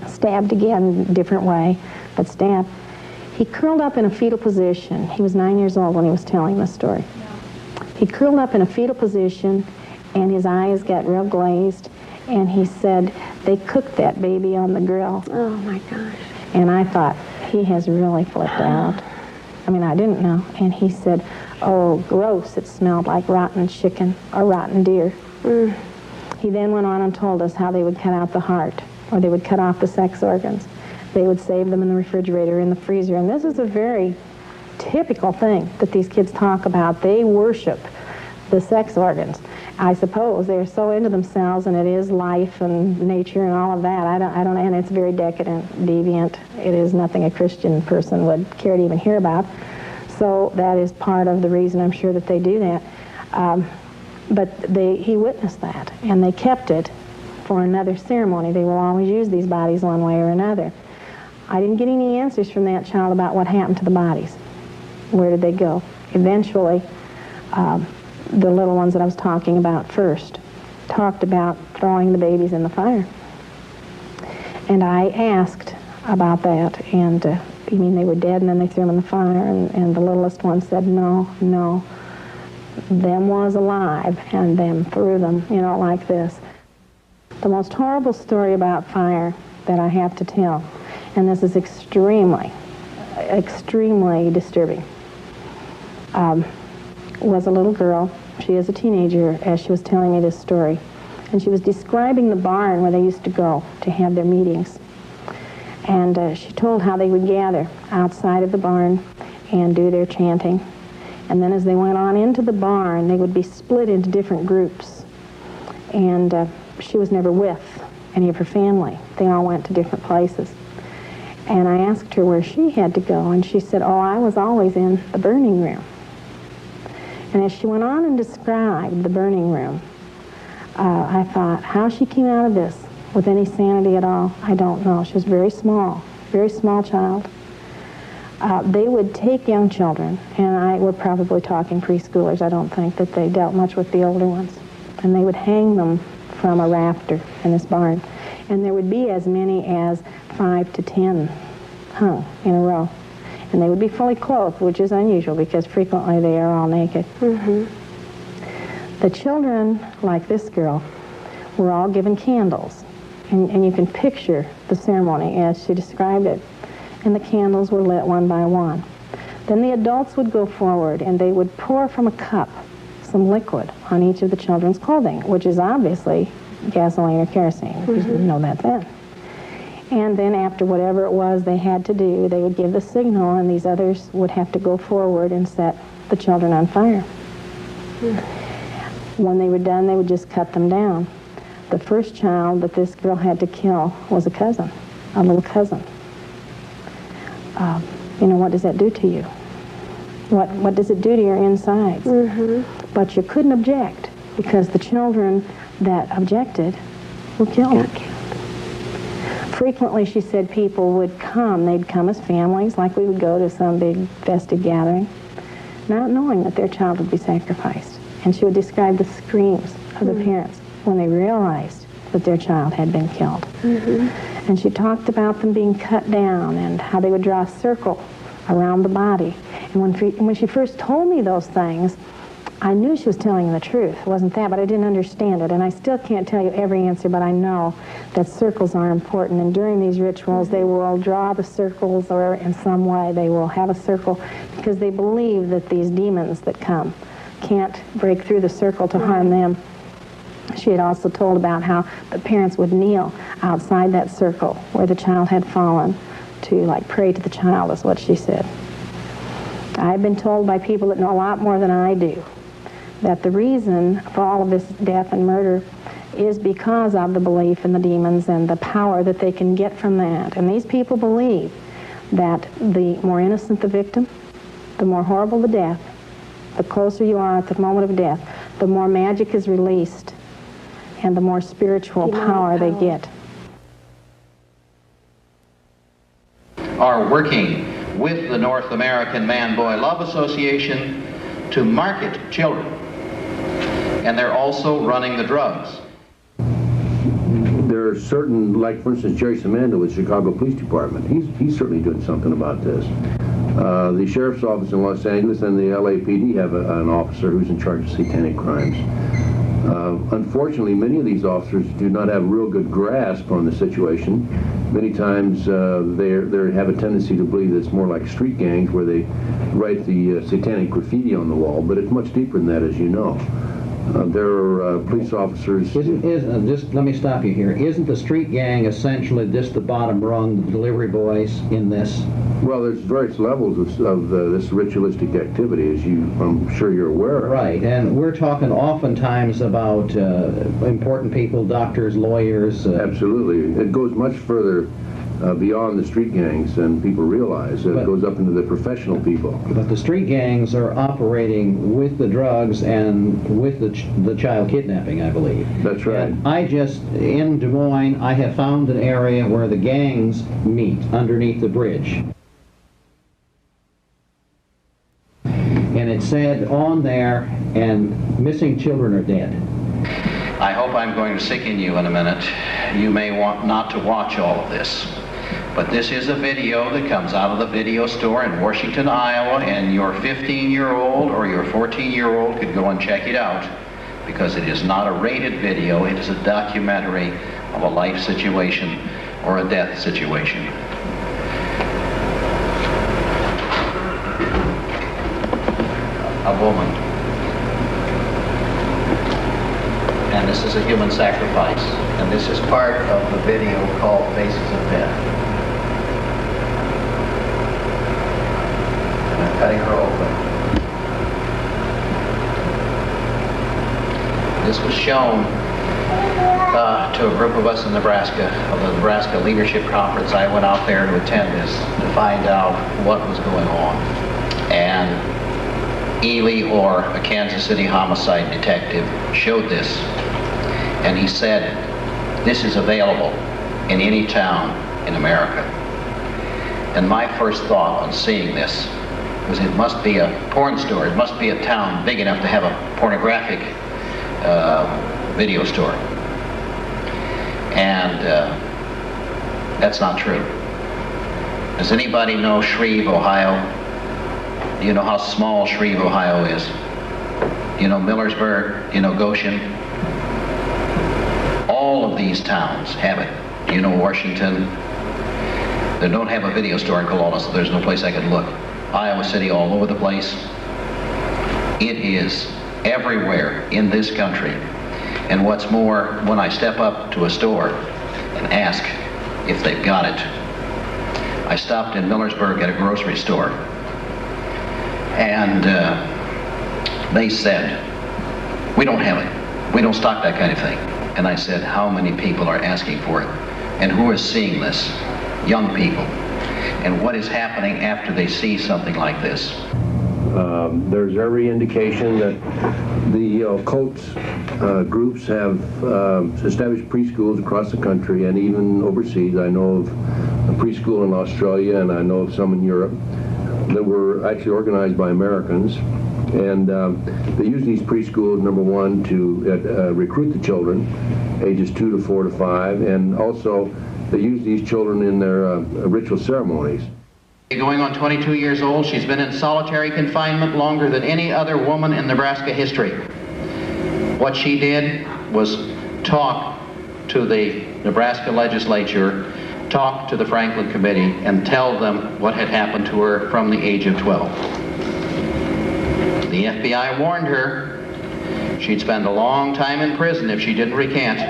stabbed again, different way, but stabbed. He curled up in a fetal position. He was 9 years old when he was telling this story. He curled up in a fetal position, and his eyes got real glazed, and he said, they cooked that baby on the grill. Oh, my gosh. And I thought, he has really flipped out. I mean, I didn't know. And he said, oh, gross, it smelled like rotten chicken or rotten deer. He then went on and told us how they would cut out the heart, or they would cut off the sex organs. They would save them in the refrigerator, in the freezer. And this is a very typical thing that these kids talk about. They worship the sex organs. I suppose they're so into themselves, and it is life and nature and all of that. I don't, and it's very decadent, deviant. It is nothing a Christian person would care to even hear about. So that is part of the reason, I'm sure, that they do that. But he witnessed that, and they kept it for another ceremony. They will always use these bodies one way or another. I didn't get any answers from that child about what happened to the bodies. Where did they go? Eventually, the little ones that I was talking about first talked about throwing the babies in the fire. And I asked about that, and you mean they were dead and then they threw them in the fire? And the littlest one said, no, them was alive and them threw them, you know, like this. The most horrible story about fire that I have to tell, and this is extremely, extremely disturbing, was a little girl. She is a teenager, as she was telling me this story. And she was describing the barn where they used to go to have their meetings. And she told how they would gather outside of the barn and do their chanting. And then as they went on into the barn, they would be split into different groups. And she was never with any of her family. They all went to different places. And I asked her where she had to go, and she said, oh, I was always in the burning room. And as she went on and described the burning room, I thought, how she came out of this with any sanity at all, I don't know. She was very small child. They would take young children, and we're probably talking preschoolers. I don't think that they dealt much with the older ones. And they would hang them from a rafter in this barn. And there would be as many as 5 to 10 hung in a row. And they would be fully clothed, which is unusual because frequently they are all naked. The children, like this girl, were all given candles. And you can picture the ceremony as she described it. And the candles were lit one by one. Then the adults would go forward and they would pour from a cup some liquid on each of the children's clothing, which is obviously gasoline or kerosene, because we know that then. And then after whatever it was they had to do, they would give the signal, and these others would have to go forward and set the children on fire. When they were done, they would just cut them down. The first child that this girl had to kill was a cousin, a little cousin. You know, what does that do to you? What does it do to your insides? But you couldn't object, because the children that objected were killed. frequently, she said, people would come. They'd come as families, like we would go to some big festive gathering, not knowing that their child would be sacrificed. And she would describe the screams of the parents when they realized that their child had been killed. And she talked about them being cut down and how they would draw a circle around the body. And when she first told me those things, I knew she was telling the truth. It wasn't that, but I didn't understand it. And I still can't tell you every answer, but I know that circles are important. And during these rituals, they will draw the circles, or in some way they will have a circle, because they believe that these demons that come can't break through the circle to harm them. She had also told about how the parents would kneel outside that circle where the child had fallen to, like, pray to the child, is what she said. I've been told by people that know a lot more than I do that the reason for all of this death and murder is because of the belief in the demons and the power that they can get from that. And these people believe that the more innocent the victim, the more horrible the death, the closer you are at the moment of death, the more magic is released and the more spiritual power they get. Are working with the North American Man-Boy Love Association to market children. And they're also running the drugs. There are certain, like for instance, Jerry Samando with the Chicago Police Department. He's certainly doing something about this. The Sheriff's Office in Los Angeles and the LAPD have an officer who's in charge of satanic crimes. Unfortunately, many of these officers do not have a real good grasp on the situation. Many times they have a tendency to believe that it's more like street gangs where they write the satanic graffiti on the wall, but it's much deeper than that, as you know. There are police officers... Just let me stop you here. Isn't the street gang essentially just the bottom rung, the delivery boys in this? Well, there's various levels of this ritualistic activity, as I'm sure you're aware of. Right, and we're talking oftentimes about important people, doctors, lawyers. Absolutely. It goes much further beyond the street gangs than people realize. It goes up into the professional people. But the street gangs are operating with the drugs and with the child kidnapping, I believe. That's right. And in Des Moines, I have found an area where the gangs meet underneath the bridge. And it said on there, and missing children are dead. I hope I'm going to sicken you in a minute. You may want not to watch all of this. But this is a video that comes out of the video store in Washington, Iowa, and your 15-year-old or your 14-year-old could go and check it out, because it is not a rated video. It is a documentary of a life situation or a death situation. A woman. And this is a human sacrifice. And this is part of the video called Faces of Death. And I'm cutting her open. This was shown to a group of us in Nebraska, of the Nebraska Leadership Conference. I went out there to attend this to find out what was going on. And Ely, or a Kansas City homicide detective, showed this, and he said, this is available in any town in America. And my first thought on seeing this was, it must be a porn store. It must be a town big enough to have a pornographic video store. And that's not true. Does anybody know Shreve, Ohio? Do you know how small Shreve, Ohio is? Do you know Millersburg? Do you know Goshen? All of these towns have it. Do you know Washington? They don't have a video store in Kelowna, so there's no place I could look. Iowa City, all over the place. It is everywhere in this country. And what's more, when I step up to a store and ask if they've got it, I stopped in Millersburg at a grocery store, and they said, we don't have it. We don't stock that kind of thing. And I said, how many people are asking for it? And who are seeing this? Young people. And what is happening after they see something like this? There's every indication that the occult groups have established preschools across the country and even overseas. I know of a preschool in Australia, and I know of some in Europe that were actually organized by Americans. And they use these preschools, number one, to recruit the children, ages 2 to 4 to 5, and also they use these children in their ritual ceremonies. Going on 22 years old, she's been in solitary confinement longer than any other woman in Nebraska history. What she did was talk to the Nebraska legislature, talk to the Franklin Committee, and tell them what had happened to her from the age of 12. The FBI warned her she'd spend a long time in prison if she didn't recant.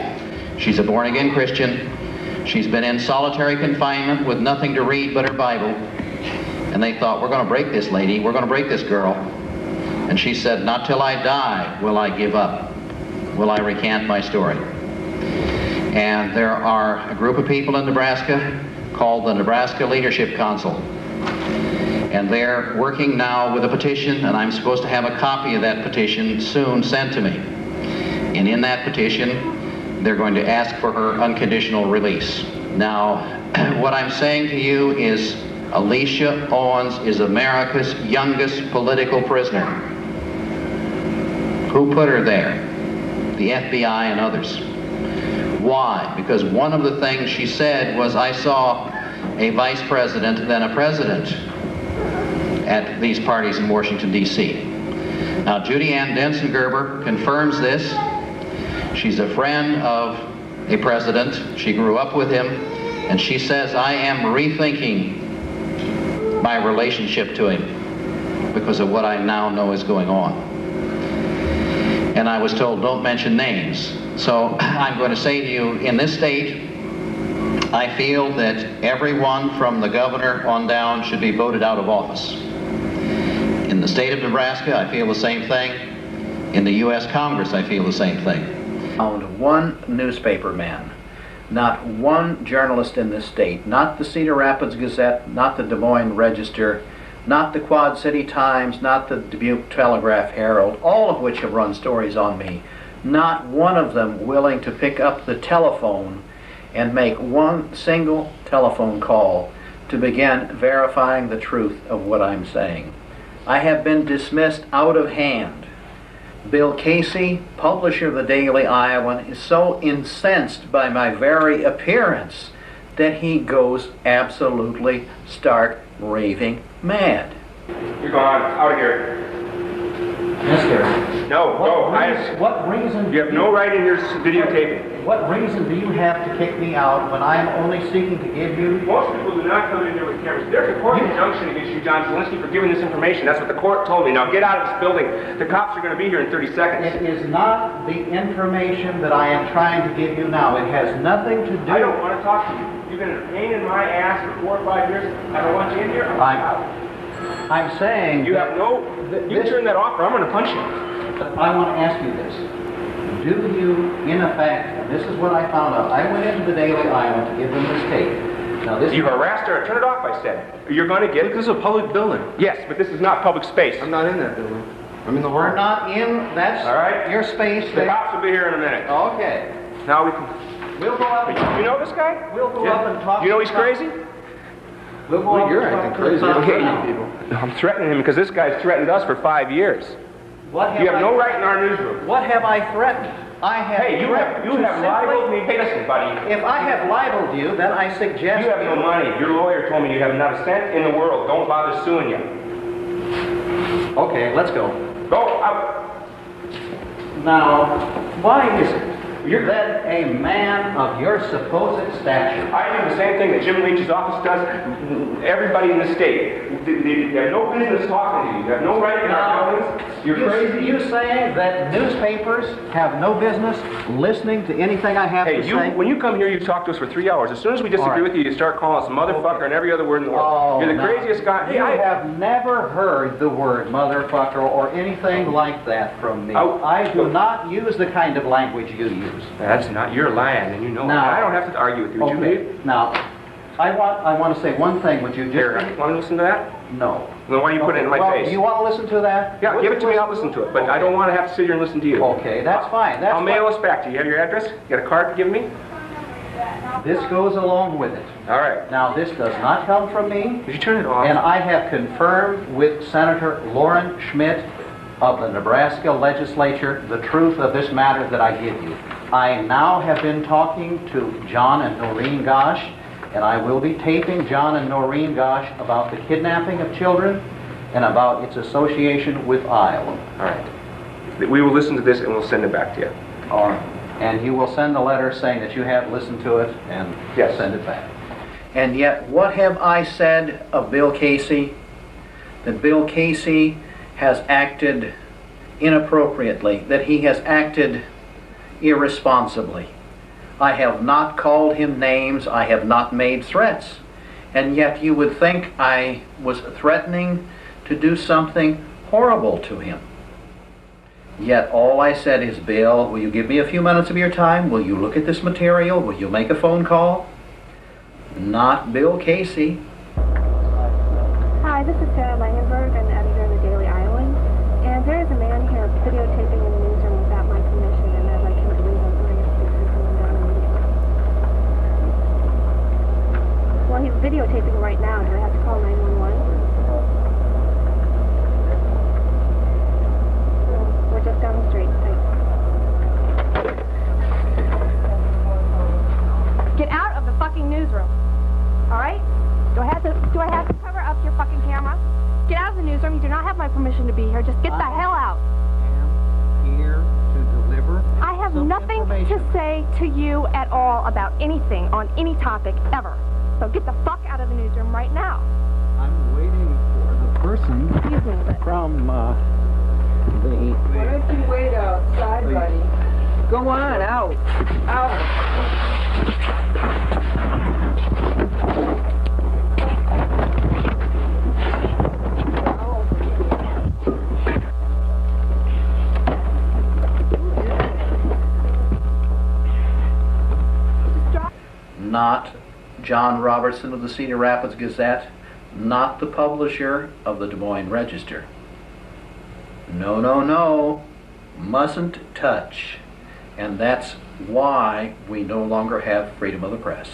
She's a born-again Christian. She's been in solitary confinement with nothing to read but her Bible. And they thought, we're going to break this lady, we're going to break this girl. And she said, not till I die will I give up, will I recant my story. And there are a group of people in Nebraska called the Nebraska Leadership Council. And they're working now with a petition, and I'm supposed to have a copy of that petition soon sent to me. And in that petition, they're going to ask for her unconditional release. Now, what I'm saying to you is Alicia Owens is America's youngest political prisoner. Who put her there? The FBI and others. Why? Because one of the things she said was, I saw a vice president, then a president, at these parties in Washington, D.C. Now, Judy Ann Denson-Gerber confirms this. She's a friend of a president. She grew up with him, and she says, I am rethinking my relationship to him because of what I now know is going on. And I was told, don't mention names. So I'm going to say to you, in this state, I feel that everyone from the governor on down should be voted out of office. In the state of Nebraska, I feel the same thing. In the U.S. Congress, I feel the same thing. Found one newspaper man, not one journalist in this state, not the Cedar Rapids Gazette, not the Des Moines Register, not the Quad City Times, not the Dubuque Telegraph Herald, all of which have run stories on me, not one of them willing to pick up the telephone and make one single telephone call to begin verifying the truth of what I'm saying. I have been dismissed out of hand. Bill Casey, publisher of the Daily Iowan, is so incensed by my very appearance that he goes absolutely stark raving mad. You're gone. Out of here. Mister. No, go. What reason? You have no right in your videotaping. What reason do you have to kick me out when I'm only seeking to give you? Most people do not come in here with cameras. There's a court injunction against you, John Zelensky, for giving this information. That's what the court told me. Now get out of this building. The cops are going to be here in 30 seconds. It is not the information that I am trying to give you now. It has nothing to do... I don't want to talk to you. You've been a pain in my ass for 4 or 5 years. I don't want you in here. I'm saying... You have no... You turn that off or I'm going to punch you. I want to ask you this. Do you, in effect, and this is what I found out, I went into the Daily Iowan to give them this tape. Now this... You harassed her. Turn it off, I said. You're going to get... This is a public building. Yes, but this is not public space. I'm not in that building. I'm in the hall. We're not in... That's all right. Your space. The cops will be here in a minute. Okay. Now we can... We'll go up... You know this guy? We'll go up and talk... You know he's crazy? We'll go up You're acting crazy. Okay, I'm threatening him because this guy's threatened us for 5 years. You have no right in our newsroom. What have I threatened? I have... Hey, you have libeled me. Hey, listen, buddy. If I have libeled you, then I suggest... You have no money. Your lawyer told me you have not a cent in the world. Don't bother suing you. Okay, let's go. Go out. Now, why is it that a man of your supposed stature... I do the same thing that Jim Leach's office does. Everybody in the state. You have no business talking to you. You have no right in our buildings. You're crazy. You saying that newspapers have no business listening to anything I have to say? When you come here, you talk to us for 3 hours. As soon as we disagree with you, you start calling us motherfucker and every other word in the world. You're the craziest guy. You have never heard the word motherfucker or anything like that from me. I do not use the kind of language you use. That's not your line, and you know that. I don't have to argue with you. Okay. Now, I want to say one thing. Would you just... Here, want to listen to that? No. Then why do you put it in my well, face? Do you want to listen to that? Yeah, give it to me, I'll listen to it. But I don't want to have to sit here and listen to you. Okay, that's fine. I'll mail this back to you. You have your address? You got a card to give me? This goes along with it. All right. Now, this does not come from me. Did you turn it off? And I have confirmed with Senator Lauren Schmidt of the Nebraska legislature the truth of this matter that I give you. I now have been talking to John and Noreen Gosh, and I will be taping John and Noreen Gosh about the kidnapping of children and about its association with Iowa. All right. We will listen to this and we'll send it back to you. All right. And you will send a letter saying that you have listened to it and send it back. And yet, what have I said of Bill Casey? That Bill Casey has acted inappropriately, that he has acted irresponsibly. I have not called him names, I have not made threats. And yet you would think I was threatening to do something horrible to him. Yet all I said is, Bill, will you give me a few minutes of your time? Will you look at this material? Will you make a phone call? Not Bill Casey. Hi, this is Sarah Langenberg. I'm the editor of the Daily Iowan. And there is a man here videotaping in the newsroom without my permission, and I'd like him to leave. I'm going to speak to someone down immediately. Well, he's videotaping right now. Do I have to call 911? We're just down the street. Thanks. Get out of the fucking newsroom. All right? Do I have to cover up your fucking camera? Get out of the newsroom. You do not have my permission to be here. Just get the hell out. I am here to deliver. I have nothing to say to you at all about anything on any topic ever. So get the fuck out of the newsroom right now. I'm waiting for the person from Why don't you wait outside, buddy? Go on, out. Out. Not John Robertson of the Cedar Rapids Gazette, not the publisher of the Des Moines Register. No, no, no, mustn't touch. And that's why we no longer have freedom of the press.